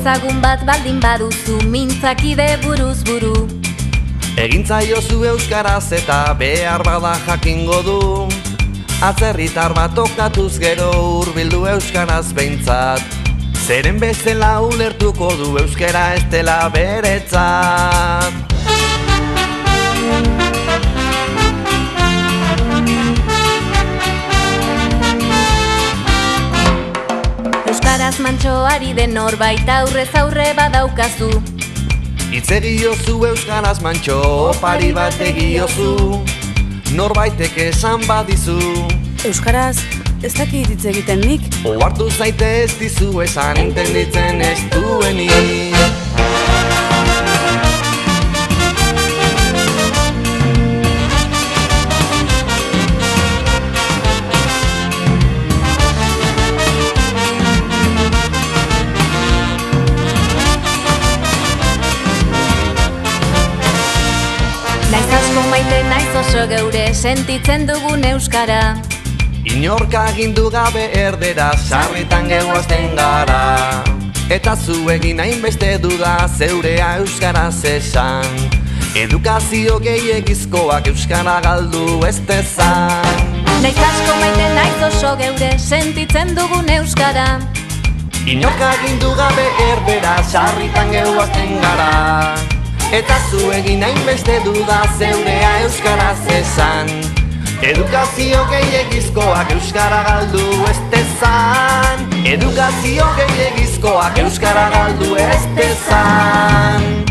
ezagun bat baldin baduzu, mintzakide buruz buru. Egintzaiozu euskaraz eta behar bada jakingo du. Atzerritar bat tokatuz gero hurbildu euskaraz behintzat. Zeren bezala ulertuko du euskara ez dela beretzat. Euskaraz mantxoari den norbait aurrez aurre badaukazu. Hitz egiozu euskaraz mantxo, opari bat egiozu. Norbaitek esan badizu. Euskaraz ez dakit hitz egiten nik. Ohartu zaite ez dizu esan entenditzen ez duenik. Naiz asko maite naiz oso geure sentitzen dugun euskara. Inork agindu gabe erdera sarritan gegoazten gara. Eta zu egin hainbeste duda zeurea euskaraz esan. Edukazio gehiegizkoak euskara galdu ez dezan. Naiz asko maite naiz oso geure sentitzen dugun euskara. Inork agindu gabe erdera sarritan gegoazten gara. Eta zu egin hainbeste duda zeurea euskaraz esan. Edukazio gehiegizkoak euskara galdu ez dezan. Edukazio gehiegizkoak euskara galdu ez dezan.